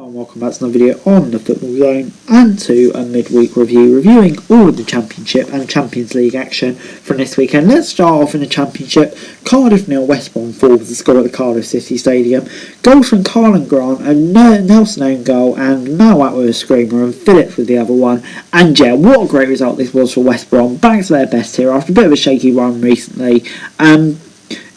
And welcome back to another video on the Football Zone and to a midweek review, reviewing all of the Championship and Champions League action from this weekend. Let's start off in the Championship. Cardiff 0, West Brom 4 was the score at the Cardiff City Stadium. Goals from Carlan Grant, a Nelson own goal, and Mal Watt with a screamer, and Phillips with the other one. And yeah, what a great result this was for West Brom. Back to their best here after a bit of a shaky run recently.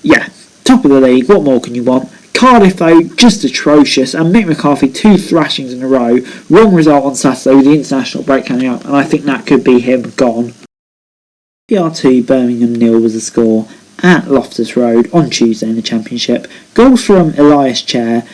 Yeah, top of the league, what more can you want? Cardiff though, just atrocious, and Mick McCarthy 2 thrashings in a row. Wrong result on Saturday with the international break coming up, and I think that could be him gone. PR2 Birmingham 0 was the score at Loftus Road on Tuesday in the Championship. Goals from Elias Chair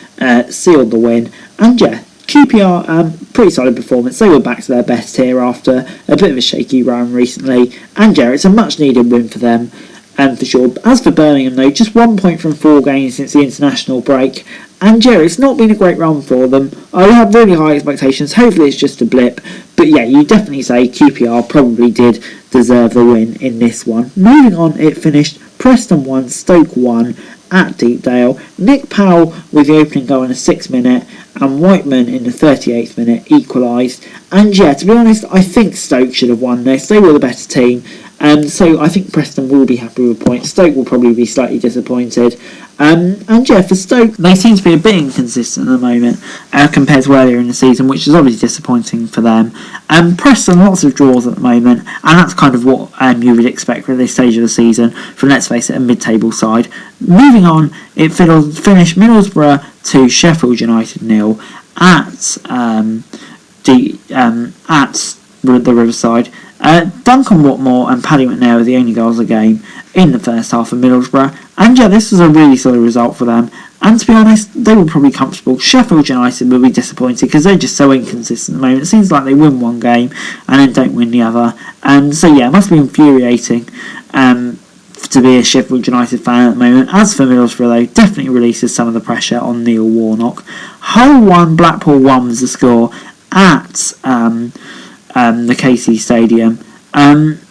sealed the win, and yeah, QPR, pretty solid performance. They were back to their best here after a bit of a shaky run recently, and yeah, it's a much needed win for them. For sure. As for Birmingham though, just 1 point from 4 games since the international break, and yeah, it's not been a great run for them. I have really high expectations, hopefully it's just a blip, but yeah, you definitely say QPR probably did deserve the win in this one. Moving on, it finished Preston 1, Stoke 1 at Deepdale. Nick Powell with the opening goal in the 6th minute, and Whiteman in the 38th minute equalised. And yeah, to be honest, I think Stoke should have won this. They were the better team. So I think Preston will be happy with points. Stoke will probably be slightly disappointed. And yeah, for Stoke, they seem to be a bit inconsistent at the moment compared to earlier in the season, which is obviously disappointing for them. Preston, lots of draws at the moment, and that's kind of what you would expect at this stage of the season from, let's face it, a mid-table side. Moving on, it finished Middlesbrough 2, Sheffield United 0 at the Riverside. Duncan Watmore and Paddy McNair were the only goals of the game in the first half of Middlesbrough, and yeah, this was a really solid result for them, and to be honest, they were probably comfortable. Sheffield United will be disappointed because they're just so inconsistent at the moment. It seems like they win one game and then don't win the other, and so yeah, it must be infuriating to be a Sheffield United fan at the moment. As for Middlesbrough though, definitely releases some of the pressure on Neil Warnock. Hull 1, Blackpool 1 was the score at the KC Stadium.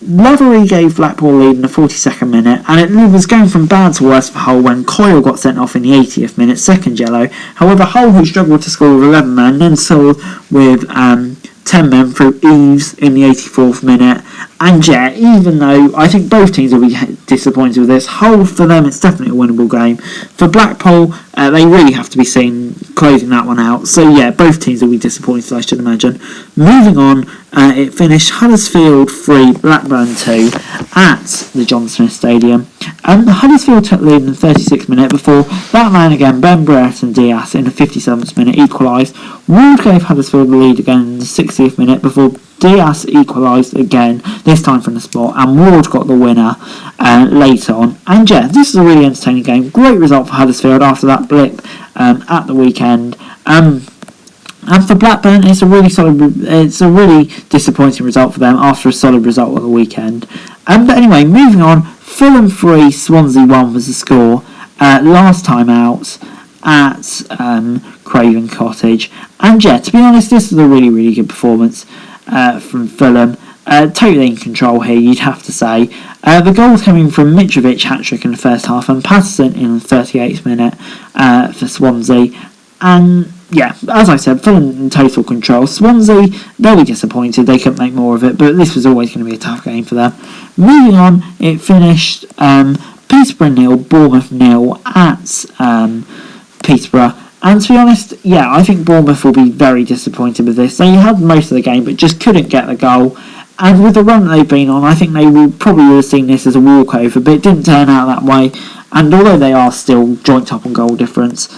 Lavery gave Blackpool lead in the 42nd minute, and it was going from bad to worse for Hull when Coyle got sent off in the 80th minute, second yellow. However, Hull, who struggled to score with 11 men, then scored with 10 men through Eves in the 84th minute. And yeah, even though I think both teams will be disappointed with this, Hull, for them, it's definitely a winnable game. For Blackpool, they really have to be seen closing that one out. So yeah, both teams will be disappointed, I should imagine. Moving on, it finished Huddersfield 3, Blackburn 2 at the John Smith Stadium. Huddersfield took lead in the 36th minute before that man again, Ben Brereton Diaz, in the 57th minute equalised. Ward gave Huddersfield the lead again in the 60th minute before Diaz equalised again, this time from the spot, and Ward got the winner later on. And yeah, this is a really entertaining game. Great result for Huddersfield after that blip at the weekend. And for Blackburn, it's a really disappointing result for them after a solid result at the weekend. But anyway, moving on, Fulham 3, Swansea 1 was the score last time out at Craven Cottage. And yeah, to be honest, this is a really, really good performance from Fulham. Totally in control here, you'd have to say. The goals coming from Mitrovic hat-trick in the first half and Patterson in the 38th minute for Swansea. And yeah, as I said, Fulham in total control. Swansea, they'll be disappointed, they couldn't make more of it, but this was always going to be a tough game for them. Moving on, it finished Peterborough 0, Bournemouth 0 at Peterborough. And to be honest, yeah, I think Bournemouth will be very disappointed with this. They had most of the game, but just couldn't get the goal. And with the run that they've been on, I think they would have seen this as a walkover, but it didn't turn out that way. And although they are still joint top on goal difference,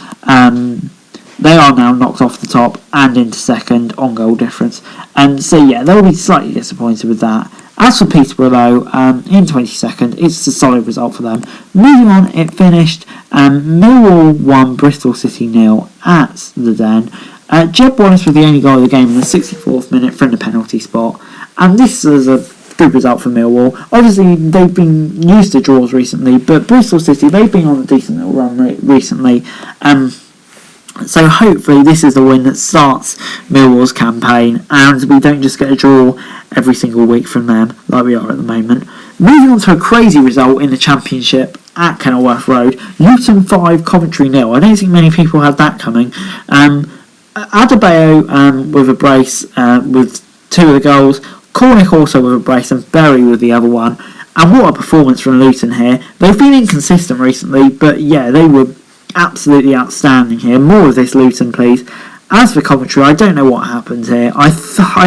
they are now knocked off the top and into second on goal difference. And so yeah, they'll be slightly disappointed with that. As for Peterborough though, in 22nd, it's a solid result for them. Moving on, it finished Millwall 1, Bristol City 0 at the Den. Jeb Wallace was the only goal of the game in the 64th minute from the penalty spot. And this is a good result for Millwall. Obviously, they've been used to draws recently, but Bristol City, they've been on a decent little run recently. So hopefully this is the win that starts Millwall's campaign, and we don't just get a draw every single week from them like we are at the moment. Moving on to a crazy result in the Championship at Kenilworth Road. Luton 5, Coventry 0. I don't think many people had that coming. Adebayo with a brace with 2 of the goals, Cornick also with a brace, and Berry with the other one. And what a performance from Luton here. They've been inconsistent recently, but yeah, they were absolutely outstanding here. More of this, Luton, please. As for Coventry, I don't know what happened here. I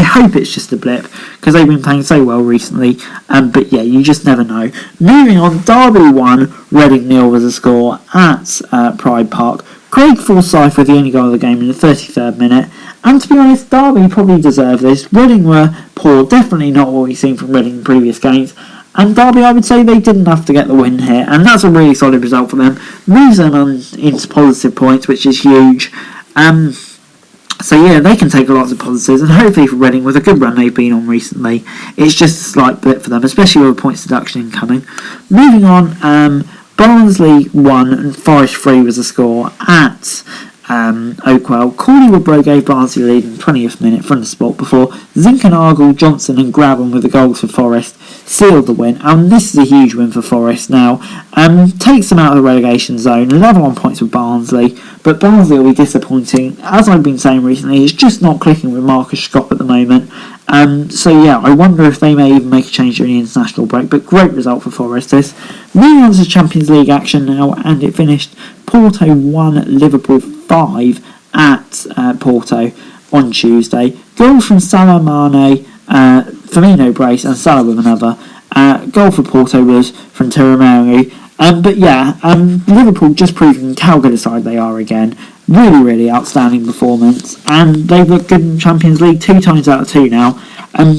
hope it's just a blip, because they've been playing so well recently. But yeah, you just never know. Moving on, Derby 1, Reading 0 was the score at Pride Park. Craig Forsyth with the only goal of the game in the 33rd minute. And to be honest, Derby probably deserved this. Reading were poor, definitely not what we've seen from Reading in previous games. And Derby, I would say they did enough to get the win here, and that's a really solid result for them. Moves them on into positive points, which is huge. So yeah, they can take lots of positives, and hopefully for Reading, with a good run they've been on recently, it's just a slight blip for them, especially with a points deduction incoming. Moving on, Barnsley 1 and Forest 3 was the score at Oakwell. Corley Woodrow gave Barnsley the lead in the 20th minute from the spot before Zinkernagel, Johnson and Graben with the goals for Forest sealed the win, and this is a huge win for Forest now. Takes them out of the relegation zone, level on points with Barnsley, but Barnsley will be disappointing. As I've been saying recently, it's just not clicking with Marcus Scott at the moment. So yeah, I wonder if they may even make a change during the international break, but great result for Forest this. Moving on to Champions League action now, and it finished Porto 1, Liverpool 5 at Porto on Tuesday. Goals from Salah, Mane, Firmino brace, and Salah with another. Goal for Porto was from Teremari. But yeah, Liverpool just proving how good a side they are again. Really, really outstanding performance, and they've looked good in Champions League 2 times out of 2 now.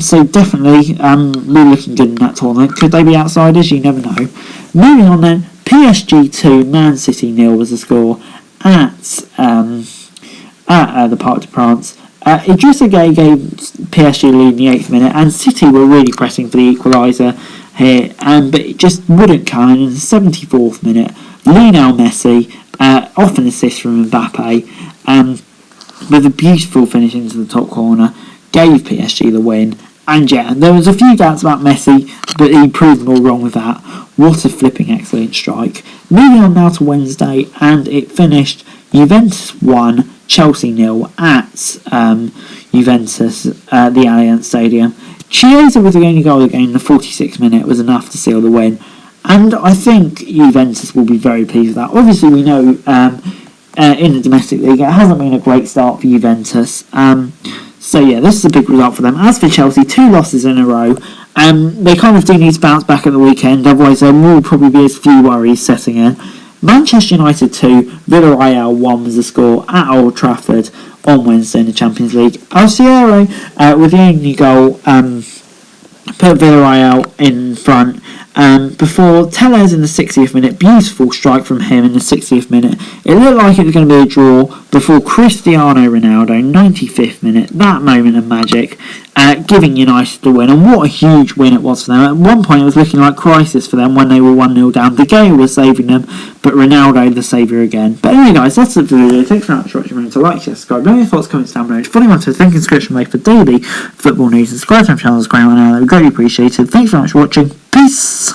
So definitely, really looking good in that tournament. Could they be outsiders? You never know. Moving on then, PSG 2, Man City 0 was the score at the Parc des Princes. Idrissa Gueye gave PSG a lead in the 8th minute, and City were really pressing for the equaliser here, but it just wouldn't come. And in the 74th minute, Lionel Messi, off an assist from Mbappe, with a beautiful finish into the top corner, gave PSG the win. And yeah, there was a few doubts about Messi, but he proved them all wrong with that. What a flipping excellent strike. Moving on now to Wednesday, and it finished Juventus 1, Chelsea 0 at Juventus, the Allianz Stadium. Chiesa with the only goal of the game in the 46th minute was enough to seal the win, and I think Juventus will be very pleased with that. Obviously, we know in the domestic league it hasn't been a great start for Juventus, so yeah, this is a big result for them. As for Chelsea, 2 losses in a row. They kind of do need to bounce back at the weekend, otherwise there will probably be a few worries setting in. Manchester United 2, Villarreal 1 was the score at Old Trafford on Wednesday in the Champions League. Alciero with the only goal put Villarreal in front before Tellez in the 60th minute. Beautiful strike from him in the 60th minute. It looked like it was going to be a draw before Cristiano Ronaldo, 95th minute, that moment of magic, giving United the win. And what a huge win it was for them. At one point it was looking like crisis for them when they were 1-0 down. De Gea was saving them, but Ronaldo the saviour again. But anyway guys, that's it for the video. Thanks very much for watching. Remember to like, share, subscribe. Let me know your thoughts, comments down below. If you want to think subscription made for daily football news, subscribe to my channel, it's great right now. That would be greatly appreciated. Thanks very much for watching. Peace!